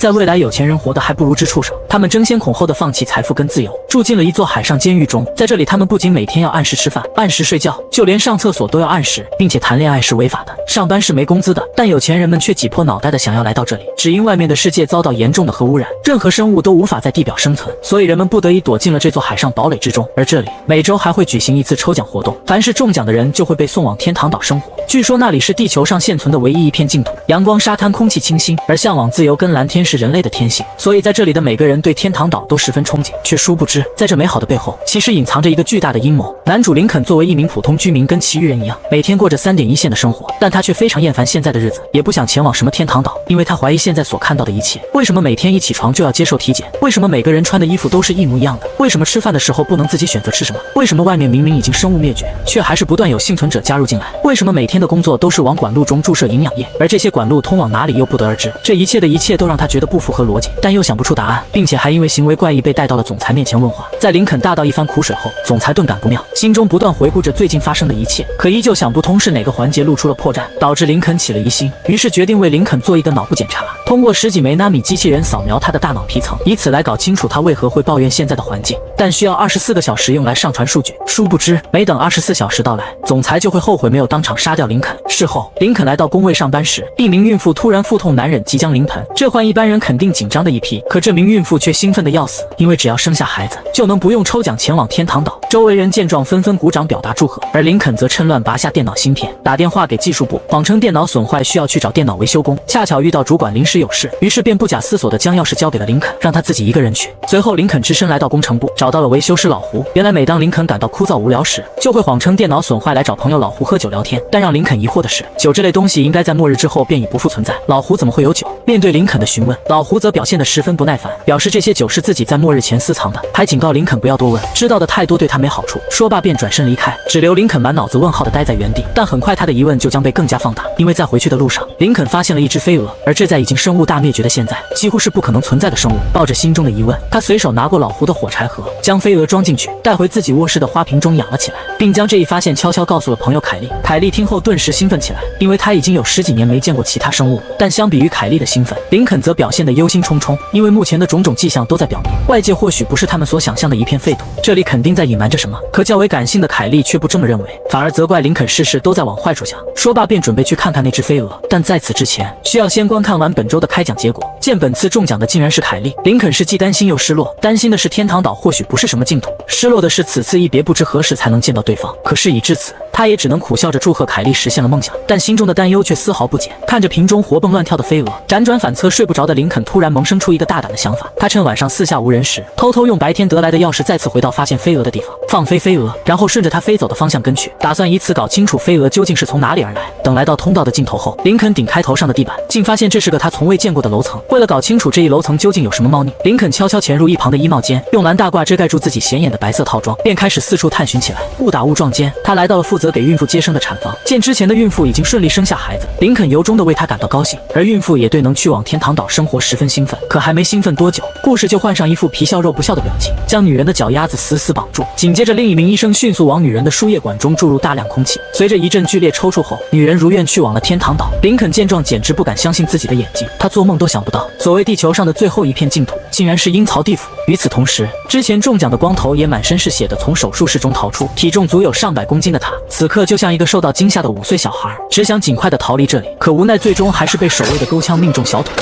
在未来有钱人活得还不如只畜生，他们争先恐后的放弃财富跟自由，住进了一座海上监狱中。在这里，他们不仅每天要按时吃饭、按时睡觉，就连上厕所都要按时，并且谈恋爱是违法的，上班是没工资的。但有钱人们却挤破脑袋的想要来到这里，只因外面的世界遭到严重的核污染，任何生物都无法在地表生存，所以人们不得已躲进了这座海上堡垒之中。而这里每周还会举行一次抽奖活动，凡是中奖的人就会被送往天堂岛生活。据说那里是地球上现存的唯一一片净土，阳光、沙滩、空气清新，而向往自由跟蓝天是人类的天性，所以在这里的每个人对天堂岛都十分憧憬。却殊不知，在这美好的背后，其实隐藏着一个巨大的阴谋。男主林肯作为一名普通居民，跟其余人一样，每天过着3点1线的生活，但他却非常厌烦现在的日子，也不想前往什么天堂岛，因为他怀疑现在所看到的一切。为什么每天一起床就要接受体检？为什么每个人穿的衣服都是一模一样的？为什么吃饭的时候不能自己选择吃什么？为什么外面明明已经生物灭绝，却还是不断有幸存者加入进来？为什么每天的工作都是往管路中注射营养液，而这些管路通往哪里又不得而知？这一切的一切都让他觉得不符合逻辑，但又想不出答案，并且还因为行为怪异被带到了总裁面前问话。在林肯大倒一番苦水后，总裁顿感不妙，心中不断回顾着最近发生的一切，可依旧想不通是哪个环节露出了破绽，导致林肯起了疑心，于是决定为林肯做一个脑部检查，通过10几枚纳米机器人扫描他的大脑皮层，以此来搞清楚他为何会抱怨现在的环境，但需要24个小时用来上传数据。殊不知，没等24小时到来，总裁就会后悔没有当场杀掉林肯。事后，林肯来到工位上班时，一名孕妇突然腹痛难忍，即将临盆，这换一般人肯定紧张的一批，可这名孕妇却兴奋的要死，因为只要生下孩子，就能不用抽奖前往天堂岛。周围人见状纷纷鼓掌表达祝贺，而林肯则趁乱拔下电脑芯片，打电话给技术部，谎称电脑损坏需要去找电脑维修工，恰巧遇到主管临时有事，于是便不假思索地将钥匙交给了林肯，让他自己一个人去。随后林肯只身来到工程部，找到了维修师老胡。原来每当林肯感到枯燥无聊时，就会谎称电脑损坏来找朋友老胡喝酒聊天，但让林肯疑惑的是，酒这类东西应该在末日之后便已不复存在，老胡怎么会有酒？面对林肯的询问，老胡则表现得十分不耐烦，表示这些酒是自己在末日前私藏的，还警告林肯不要多问，知道的太多对他没好处。说罢便转身离开，只留林肯满脑子问号的待在原地。但很快他的疑问就将被更加放大，因为在回去的路上，林肯发现了一只飞蛾，而这在已经生物大灭绝的现在，几乎是不可能存在的生物。抱着心中的疑问，他随手拿过老胡的火柴盒，将飞蛾装进去，带回自己卧室的花瓶中养了起来，并将这一发现悄悄告诉了朋友凯莉。凯莉听后顿时兴奋起来，因为她已经有10几年没见过其他生物。但相比于凯莉的兴奋，林肯则表现得忧心忡忡，因为目前的种种迹象都在表明，外界或许不是他们所想象的一片废土，这里肯定在隐瞒着什么。可较为感性的凯莉却不这么认为，反而责怪林肯事事都在往坏处想。说罢便准备去看看那只飞蛾，但在此之前，需要先观看完本周的开奖结果。见本次中奖的竟然是凯莉，林肯是既担心又失落。担心的是天堂岛或许不是什么净土，失落的是此次一别不知何时才能见到对方。可事已至此，他也只能苦笑着祝贺凯莉实现了梦想，但心中的担忧却丝毫不减。看着瓶中活蹦乱跳的飞蛾，辗转反侧睡不着的林肯突然萌生出一个大胆的想法，他趁晚上四下无人时，偷偷用白天得来的钥匙再次回到发现飞蛾的地方，放飞飞蛾，然后顺着它飞走的方向跟去，打算以此搞清楚飞蛾究竟是从哪里而来。等来到通道的尽头后，林肯顶开头上的地板，竟发现这是个他从未见过的楼层。为了搞清楚这一楼层究竟有什么猫腻，林肯悄悄潜入一旁的衣帽间，用蓝大褂遮盖住自己显眼的白色套装，便开始四处探寻起来。误打误撞间，他来到了负责给孕妇接生的产房，见之前的孕妇已经顺利生下孩子，林肯由衷的为她感到高兴，而孕妇也对能去往天堂岛生活十分兴奋。可还没兴奋多久，故事就换上一副皮笑肉不笑的表情，将女人的脚丫子死死绑住。紧接着，另一名医生迅速往女人的输液管中注入大量空气，随着一阵剧烈抽搐后，女人如愿去往了天堂岛。林肯见状简直不敢相信自己的眼睛，他做梦都想不到，所谓地球上的最后一片净土，竟然是阴曹地府。与此同时，之前中奖的光头也满身是血的从手术室中逃出，体重足有上百公斤的他，此刻就像一个受到惊吓的5岁小孩，只想尽快的逃离这里，可无奈最终还是被守卫的钩枪命中小腿，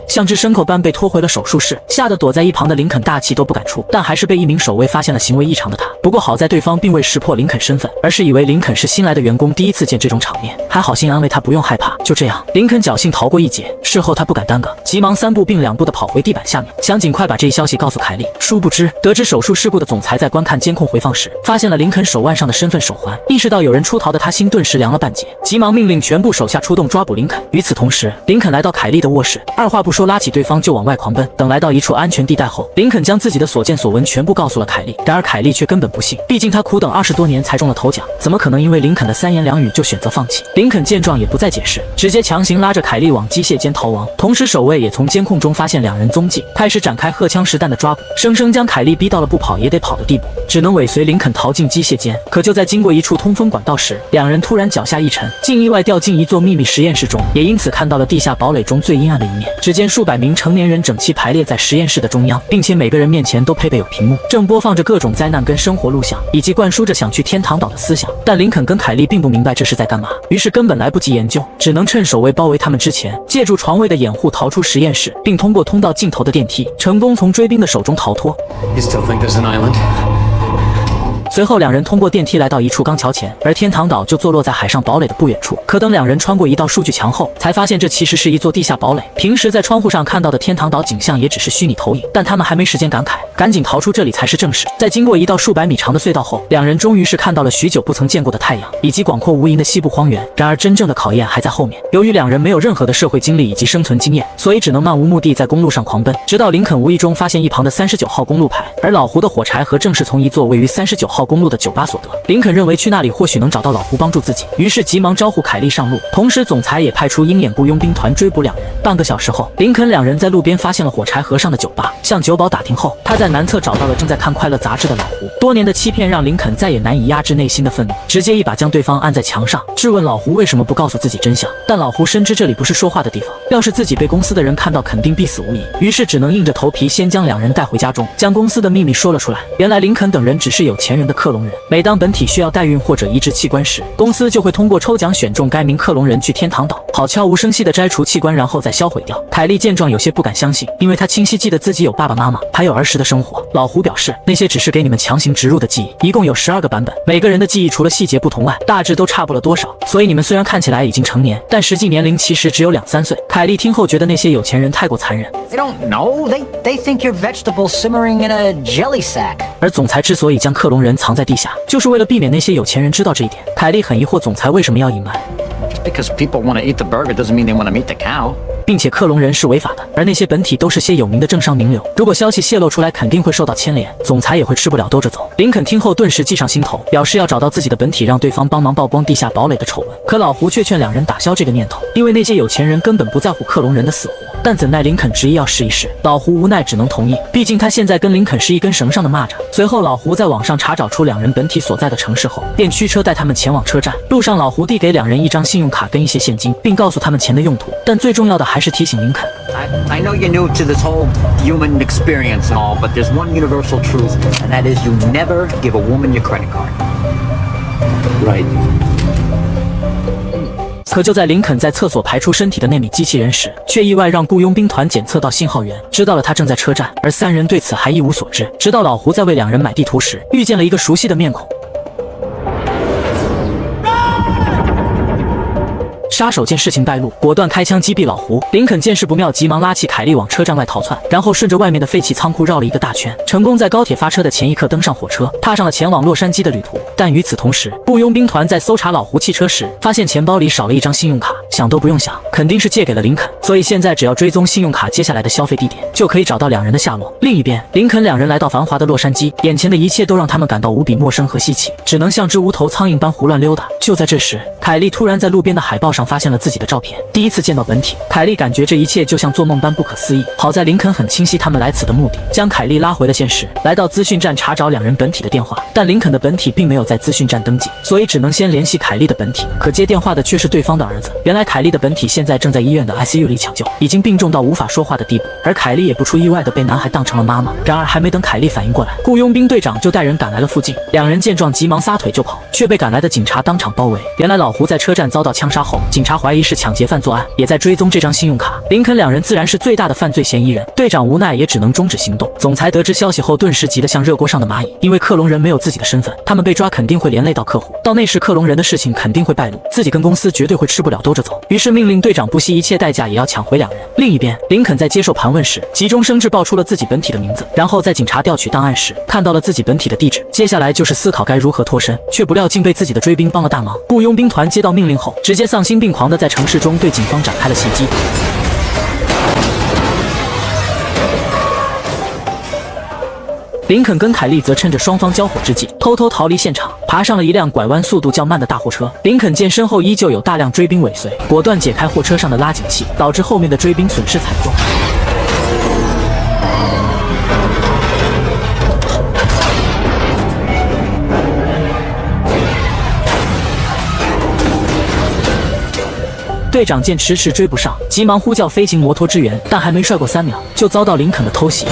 像只牲口般被拖回了手术室，吓得躲在一旁的林肯大气都不敢出，但还是被一名守卫发现了行为异常的他。不过好在对方并未识破林肯身份，而是以为林肯是新来的员工，第一次见这种场面，还好心安慰他不用害怕。就这样，林肯侥幸逃过一劫。事后他不敢耽搁，急忙3步并2步的跑回地板下面，想尽快把这一消息告诉凯莉。殊不知，得知手术事故的总裁在观看监控回放时，发现了林肯手腕上的身份手环，意识到有人出逃的他心顿时凉了半截，急忙命令全部手下出动抓捕林肯。与此同时，林肯来到凯莉的卧室，二话不说说拉起对方就往外狂奔。等来到一处安全地带后，林肯将自己的所见所闻全部告诉了凯莉。然而凯莉却根本不信，毕竟他苦等20多年才中了头奖，怎么可能因为林肯的3言2语就选择放弃？林肯见状也不再解释，直接强行拉着凯莉往机械间逃亡。同时守卫也从监控中发现2人踪迹，开始展开荷枪实弹的抓捕，生生将凯莉逼到了不跑也得跑的地步，只能尾随林肯逃进机械间。可就在经过一处通风管道时，2人突然脚下一沉，竟意外掉进一座秘密实验室中，也因此看到了地下堡垒中最阴暗的一面。只见数百名成年人整齐排列在实验室的中央，并且每个人面前都配备有屏幕，正播放着各种灾难跟生活录像，以及灌输着想去天堂岛的思想。但林肯跟凯莉并不明白这是在干嘛，于是根本来不及研究，只能趁守卫包围他们之前，借助床位的掩护逃出实验室，并通过通道尽头的电梯，成功从追兵的手中逃脱。随后2人通过电梯来到一处钢桥前，而天堂岛就坐落在海上堡垒的不远处。可等2人穿过一道数据墙后，才发现这其实是一座地下堡垒。平时在窗户上看到的天堂岛景象也只是虚拟投影，但他们还没时间感慨，赶紧逃出这里才是正事。在经过一道数百米长的隧道后，2人终于是看到了许久不曾见过的太阳，以及广阔无垠的西部荒原。然而真正的考验还在后面。由于2人没有任何的社会经历以及生存经验，所以只能漫无目的在公路上狂奔，直到林肯无意中发现一旁的39号公路牌，而老胡的火柴盒正是从一座位于39号公路的酒吧所得。林肯认为去那里或许能找到老胡帮助自己，于是急忙招呼凯莉上路，同时总裁也派出鹰眼雇佣兵团追捕2人。半个小时后，林肯2人在路边发现了火柴盒上的酒吧，向酒保打听后，他在南侧找到了正在看快乐杂志的老胡。多年的欺骗让林肯再也难以压制内心的愤怒，直接一把将对方按在墙上，质问老胡为什么不告诉自己真相。但老胡深知这里不是说话的地方，要是自己被公司的人看到肯定必死无疑，于是只能硬着头皮先将2人带回家中，将公司的秘密说了出来。原来林肯等人只是有钱人的克隆人，每当本体需要代孕或者移植器官时，公司就会通过抽奖选中该名克隆人去天堂岛，好悄无声息地摘除器官然后再销毁掉。凯莉见状有些不敢相信，因为她清晰记得自己有爸爸妈妈还有儿时的生活。老胡表示，那些只是给你们强行植入的记忆，一共有12个版本，每个人的记忆除了细节不同外，大致都差不了多少，所以你们虽然看起来已经成年，但实际年龄其实只有2-3岁。凯莉听后觉得那些有钱人太过残忍。They don't know. They think you're vegetables simmering in a jelly sack. 而总裁之所以将克隆人藏在地下，就是为了避免那些有钱人知道这一点。凯莉很疑惑总裁为什么要隐瞒。Just because people want to eat the burger doesn't mean they want to meet the cow. 并且克隆人是违法的，而那些本体都是些有名的政商名流，如果消息泄露出来，肯定会受到牵连，总裁也会吃不了兜着走。林肯听后顿时计上心头，表示要找到自己的本体，让对方帮忙曝光地下堡垒的丑闻。可老胡却劝2人打消这个念头，因为那些有钱人根本不在乎克隆人的死活。但怎奈林肯执意要试一试，老胡无奈只能同意，毕竟他现在跟林肯是一根绳上的蚂蚱。随后老胡在网上查找出2人本体所在的城市后，便驱车带他们前往车站。路上老胡递给2人一张信用卡跟一些现金，并告诉他们钱的用途。但最重要的还是提醒林肯， I know you're new to this whole human experience and all, but there's one universal truth, and that is you never give a woman your credit card. Right. 可就在林肯在厕所排出身体的那米机器人时，却意外让雇佣兵团检测到信号源，知道了他正在车站，而3人对此还一无所知。直到老胡在为2人买地图时，遇见了一个熟悉的面孔。杀手见事情败露，果断开枪击毙老胡。林肯见势不妙，急忙拉起凯莉往车站外逃窜，然后顺着外面的废弃仓库绕了一个大圈，成功在高铁发车的前一刻登上火车，踏上了前往洛杉矶的旅途。但与此同时，雇佣兵团在搜查老胡汽车时，发现钱包里少了一张信用卡，想都不用想，肯定是借给了林肯。所以现在只要追踪信用卡接下来的消费地点，就可以找到2人的下落。另一边，林肯2人来到繁华的洛杉矶，眼前的一切都让他们感到无比陌生和稀奇，只能像只无头苍蝇般胡乱溜达。就在这时，凯莉突然在路边的海报上发现了自己的照片，第一次见到本体，凯莉感觉这一切就像做梦般不可思议。好在林肯很清晰他们来此的目的，将凯莉拉回了现实，来到资讯站查找2人本体的电话，但林肯的本体并没有在资讯站登记，所以只能先联系凯莉的本体。可接电话的却是对方的儿子。原来凯莉的本体现在正在医院的 ICU 里抢救，已经病重到无法说话的地步，而凯莉也不出意外的被男孩当成了妈妈。然而还没等凯莉反应过来，雇佣兵队长就带人赶来了附近，2人见状急忙撒腿就跑，却被赶来的警察当场包围。原来老胡在车站遭到枪杀后，警察怀疑是抢劫犯作案，也在追踪这张信用卡。林肯2人自然是最大的犯罪嫌疑人，队长无奈也只能终止行动。总裁得知消息后，顿时急得像热锅上的蚂蚁，因为克隆人没有自己的身份，他们被抓肯定会连累到客户，到那时克隆人的事情肯定会败露，自己跟公司绝对会吃不了兜着走。于是命令队长不惜一切代价也要抢回2人。另一边，林肯在接受盘问时，急中生智报出了自己本体的名字，然后在警察调取档案时看到了自己本体的地址，接下来就是思考该如何脱身，却不料竟被自己的追兵帮了大忙。雇佣兵团接到命令后，直接丧心病狂地在城市中对警方展开了袭击。林肯跟凯莉则趁着双方交火之际，偷偷逃离现场，爬上了一辆拐弯速度较慢的大货车。林肯见身后依旧有大量追兵尾随，果断解开货车上的拉紧器，导致后面的追兵损失惨重。队长见迟迟追不上，急忙呼叫飞行摩托支援，但还没帅过3秒，就遭到林肯的偷袭。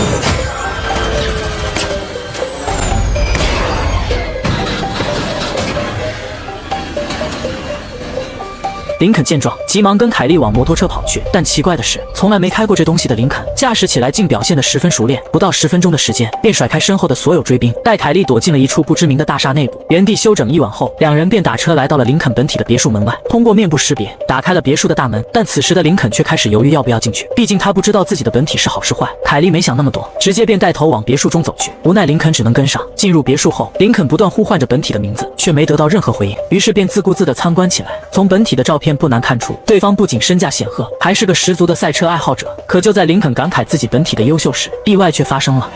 林肯见状，急忙跟凯莉往摩托车跑去，但奇怪的是，从来没开过这东西的林肯，驾驶起来竟表现得十分熟练，不到10分钟的时间，便甩开身后的所有追兵，带凯莉躲进了一处不知名的大厦内部。原地休整一晚后，两人便打车来到了林肯本体的别墅门外，通过面部识别打开了别墅的大门。但此时的林肯却开始犹豫要不要进去，毕竟他不知道自己的本体是好是坏。凯莉没想那么多，直接便带头往别墅中走去。无奈林肯只能跟上。进入别墅后，林肯不断呼唤着本体的名字，却没得到任何回应，于是便自顾自地参观起来。从本体的照片不难看出，对方不仅身价显赫，还是个十足的赛车爱好者。可就在林肯感慨自己本体的优秀时，意外却发生了。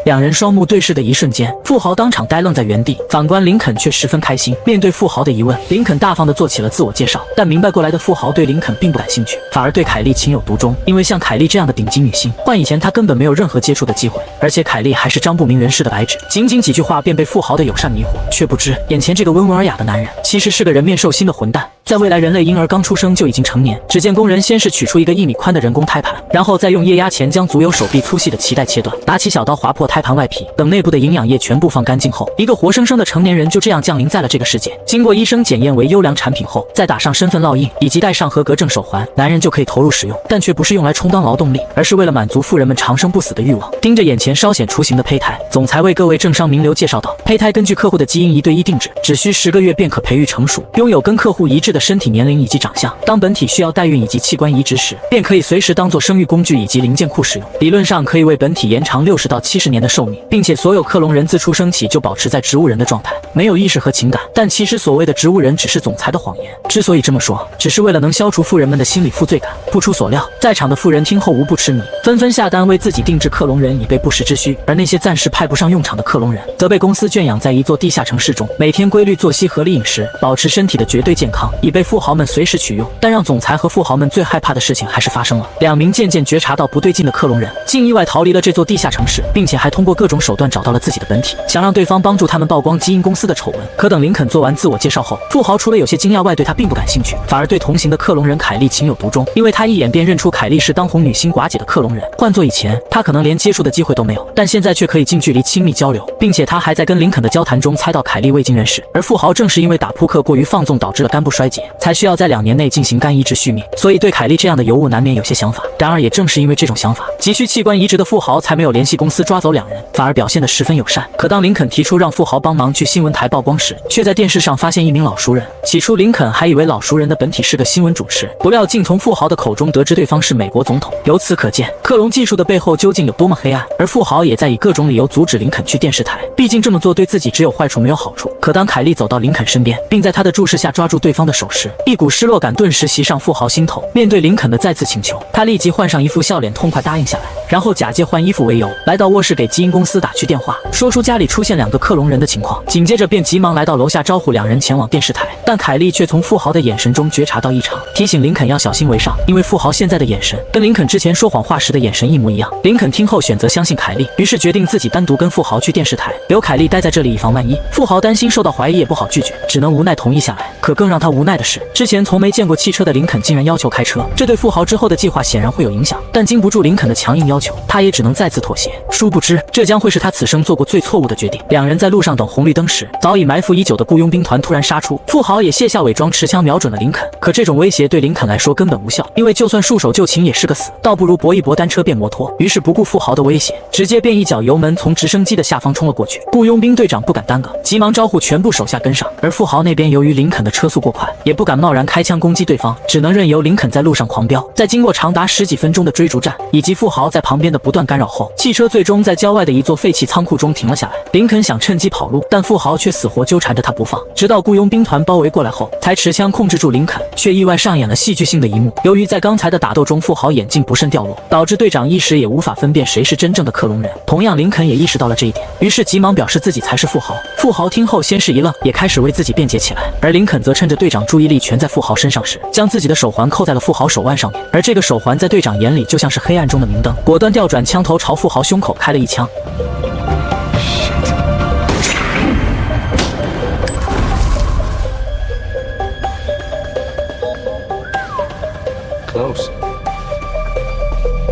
两人双目对视的一瞬间，富豪当场呆愣在原地，反观林肯却十分开心。面对富豪的疑问，林肯大方地做起了自我介绍，但明白过来的富豪对林肯并不感兴趣，反而对凯莉情有独钟。因为像凯莉这样的顶级女星，换以前他根本没有任何接触的机会，而且凯莉还是张不明人士的白纸，仅仅几句话便被富豪的友善迷惑，却不知眼前这个温文尔雅的男人，其实是个人面兽心的混蛋。在未来人类婴儿刚出生就已经成年，只见工人先是取出一个1米宽的人工胎盘，然后再用液压钳将足有手臂粗细的脐带切断，拿起小刀划破胎盘外皮，等内部的营养液全部放干净后，一个活生生的成年人就这样降临在了这个世界。经过医生检验为优良产品后，再打上身份烙印以及戴上合格证手环，男人就可以投入使用，但却不是用来充当劳动力，而是为了满足富人们长生不死的欲望。盯着眼前稍显雏形的胚胎，总裁为各位政商名流介绍道：胚胎根据客户的基因1对1定制，只需10个月便可培育成熟，拥有跟客户一致的身体年龄以及长相。当本体需要代孕以及器官移植时，便可以随时当做生育工具以及零件库使用。理论上可以为本体延长60到70年的寿命，并且所有克隆人自出生起就保持在植物人的状态，没有意识和情感。但其实所谓的植物人只是总裁的谎言，之所以这么说，只是为了能消除富人们的心理负罪感。不出所料，在场的富人听后无不痴迷，纷纷下单为自己定制克隆人以备不时之需。而那些暂时派不上用场的克隆人，则被公司圈养在一座地下城市中，每天规律作息、合理饮食，保持身体的绝对健康，以被富豪们随时取用。但让总裁和富豪们最害怕的事情还是发生了。2名渐渐觉察到不对劲的克隆人，竟意外逃离了这座地下城市，并且还通过各种手段找到了自己的本体，想让对方帮助他们曝光基因公司的丑闻。可等林肯做完自我介绍后，富豪除了有些惊讶外，对他并不感兴趣，反而对同行的克隆人凯莉情有独钟，因为他一眼便认出凯莉是当红女星寡姐的克隆人。换做以前，他可能连接触的机会都没有，但现在却可以近距离亲密交流，并且他还在跟林肯的交谈中猜到凯莉未经人事。而富豪正是因为打扑克过于放纵导致了肝部衰竭，才需要在2年内进行肝移植续命，所以对凯莉这样的尤物难免有些想法。然而也正是因为这种想法，急需器官移植的富豪才没有联系公司抓走2人，反而表现得十分友善。可当林肯提出让富豪帮忙去新闻台曝光时，却在电视上发现一名老熟人。起初林肯还以为老熟人的本体是个新闻主持，不料竟从富豪的口中得知对方是美国总统。由此可见，克隆技术的背后究竟有多么黑暗。而富豪也在以各种理由阻止林肯去电视台，毕竟这么做对自己只有坏处没有好处。可当凯莉走到林肯身边，并在他的注视下抓住对方的手时，一股失落感顿时袭上富豪心头。面对林肯的再次请求，他立即换上一副笑脸，痛快答应下来，然后假借换衣服为由，来到卧室给基因公司打去电话，说出家里出现2个克隆人的情况。紧接着便急忙来到楼下招呼2人前往电视台，但凯莉却从富豪的眼神中觉察到异常，提醒林肯要小心为上，因为富豪现在的眼神跟林肯之前说谎话时的眼神一模一样。林肯听后选择相信凯莉，于是决定自己单独跟富豪去电视台，留凯莉待在这里以防万一。富豪担心受到怀疑也不好拒绝，只能无奈同意下来。可更让他无奈的是，之前从没见过汽车的林肯竟然要求开车，这对富豪之后的计划显然会有影响。但经不住林肯的强硬要求，他也只能再次妥协。殊不知，这将会是他此生做过最错误的决定。2人在路上等红绿灯时，早已埋伏已久的雇佣兵团突然杀出，富豪也卸下伪装，持枪瞄准了林肯。可这种威胁对林肯来说根本无效，因为就算束手就擒也是个死，倒不如搏一搏单车变摩托。于是不顾富豪的威胁，直接便一脚油门从直升机的下方冲了过去。雇佣兵队长不敢耽搁，急忙招呼全部手下跟上。而富豪那边由于林肯的车速过快，也不敢贸然开枪攻击对方，只能任由林肯在路上狂飙。在经过长达10几分钟的追逐战，以及富豪在旁边的不断干扰后，汽车最终在郊外的一座废弃仓库中停了下来。林肯想趁机跑路，但富豪却死活纠缠着他不放，直到雇佣兵团包围过来后，才持枪控制住林肯，却意外上演了戏剧性的一幕。由于在刚才的打斗中，富豪眼镜不慎掉落，导致队长一时也无法分辨谁是真正的克隆人。同样，林肯也意识到了这一点，于是急忙表示自己才是富豪。富豪听后先是一愣，也开始为自己辩解起来。而林肯则趁着队长注意力全在富豪身上时，将自己的手环扣在了富豪手腕上面。而这个手环在队长眼里就像是黑暗中的明灯，果断调转枪头朝富豪胸口开了一枪。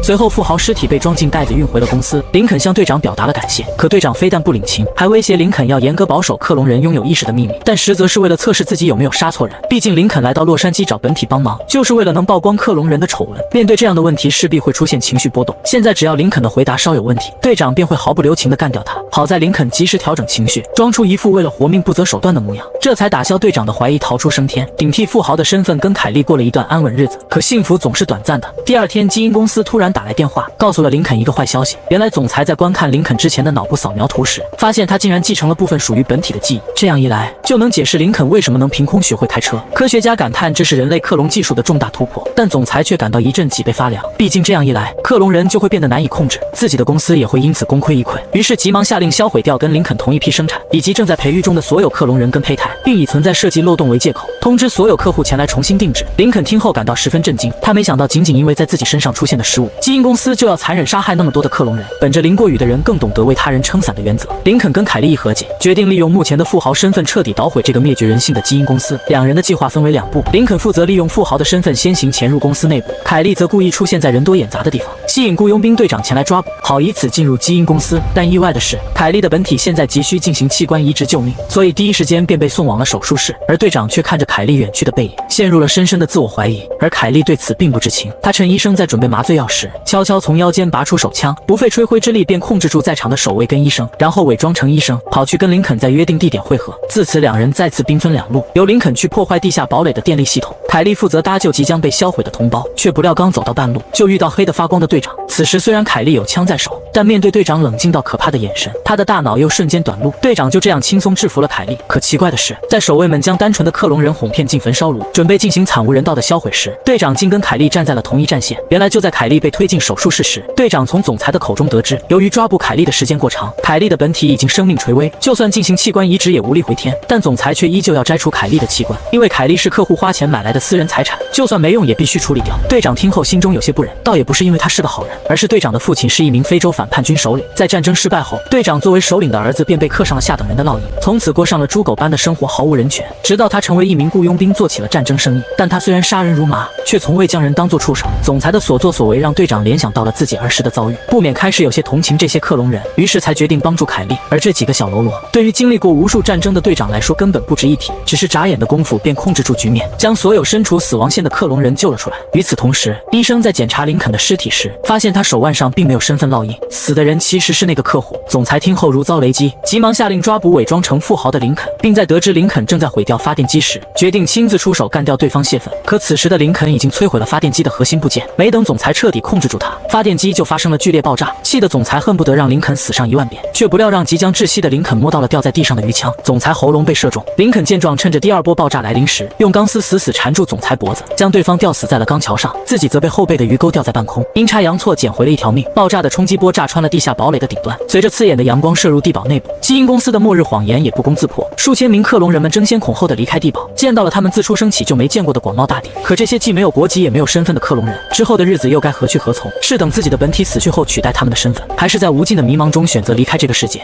随后，富豪尸体被装进袋子运回了公司。林肯向队长表达了感谢，可队长非但不领情，还威胁林肯要严格保守克隆人拥有意识的秘密，但实则是为了测试自己有没有杀错人。毕竟林肯来到洛杉矶找本体帮忙，就是为了能曝光克隆人的丑闻。面对这样的问题，势必会出现情绪波动。现在只要林肯的回答稍有问题，队长便会毫不留情地干掉他。好在林肯及时调整情绪，装出一副为了活命不择手段的模样，这才打消队长的怀疑，逃出升天，顶替富豪的身份跟凯莉过了一段安稳日子。可幸福总是短暂的。第二天，基因公司突然打来电话，告诉了林肯一个坏消息。原来总裁在观看林肯之前的脑部扫描图时，发现他竟然继承了部分属于本体的记忆。这样一来，就能解释林肯为什么能凭空学会开车。科学家感叹这是人类克隆技术的重大突破，但总裁却感到一阵脊背发凉。毕竟这样一来，克隆人就会变得难以控制，自己的公司也会因此功亏一篑。于是急忙下令销毁掉跟林肯同一批生产以及正在培育中的所有克隆人跟胚胎，并以存在设计漏洞为借口，通知所有客户前来重新定制。林肯听后感到十分震惊，他没想到仅仅因为在自己身上出现的失误，基因公司就要残忍杀害那么多的克隆人。本着淋过雨的人更懂得为他人撑伞的原则，林肯跟凯莉一和解，决定利用目前的富豪身份彻底捣毁这个灭绝人性的基因公司。两人的计划分为2步，林肯负责利用富豪的身份先行潜入公司内部，凯莉则故意出现在人多眼杂的地方，吸引雇佣兵队长前来抓捕，好以此进入基因公司。但意外的是，凯莉的本体现在急需进行器官移植救命，所以第一时间便被送往了手术室。而队长却看着凯莉远去的背影，陷入了深深的自我怀疑。而凯莉对此并不知情，他趁医生在准备麻醉药时，悄悄从腰间拔出手枪，不费吹灰之力便控制住在场的守卫跟医生，然后伪装成医生，跑去跟林肯在约定地点会合。自此两人再次兵分两路，由林肯去破坏地下堡垒的电力系统，凯莉负责搭救即将被销毁的同胞。却不料刚走到半路，就遇到黑得发光的队长。此时虽然凯莉有枪在手，但面对队长冷静到可怕的眼神，他的大脑又瞬间短路。队长就这样轻松制服了凯莉。可奇怪的是，在守卫们将单纯的克隆人哄骗进焚烧炉，准备进行惨无人道的销毁时，队长竟跟凯莉站在了同一战线。原来就在凯莉被推进手术室时，队长从总裁的口中得知，由于抓捕凯莉的时间过长，凯莉的本体已经生命垂危，就算进行器官移植也无力回天。但总裁却依旧要摘除凯莉的器官，因为凯莉是客户花钱买来的私人财产，就算没用也必须处理掉。队长听后心中有些不忍，倒也不是因为他是个好人，而是队长的父亲是一名非洲反叛军首领。在战争失败后，队长作为首领的儿子便被刻上了下等人的烙印，从此过上了猪狗般的生活，毫无人权。直到他成为一名雇佣兵，做起了战争生意。但他虽然杀人如麻，却从未将人当作畜生。总裁的所作所为让队长联想到了自己儿时的遭遇，不免开始有些同情这些克隆人，于是才决定帮助凯莉。而这几个小喽啰，对于经历过无数战争的队长来说根本不值一提，只是眨眼的功夫便控制住局面，将所有身处死亡线的克隆人救了出来。与此同时，医生在检查林肯的尸体时，发现他手腕上并没有身份烙印，死的人其实是那个客户。总裁听后如遭雷击，急忙下令抓捕伪装成富豪的林肯，并在得知林肯正在毁掉发电机时，决定亲自出手干掉对方泄愤。可此时的林肯已经摧毁了发电机的核心部件，没等总裁彻底控制住他，发电机就发生了剧烈爆炸，气得总裁恨不得让林肯死上1万遍，却不料让即将窒息的林肯摸到了掉在地上的鱼枪，总裁喉咙被射中。林肯见状，趁着第2波爆炸来临时，用钢丝死死缠住总裁脖子，将对方吊死在了钢桥上，自己则被后背的鱼钩吊在半空，阴差阳错捡回了一条命。爆炸的冲击波炸穿了地下堡垒的顶端，随着刺眼的阳光射入地堡内部，基因公司的末日谎言也不攻自破。数千名克隆人们争先恐后的离开地堡，见到了他们自出生起就没见过的广袤大地。可这些既没有国籍也没有身份的克隆人，之后的日子又该何去何从？是等自己的本体死去后取代他们的身份，还是在无尽的迷茫中选择离开这个世界？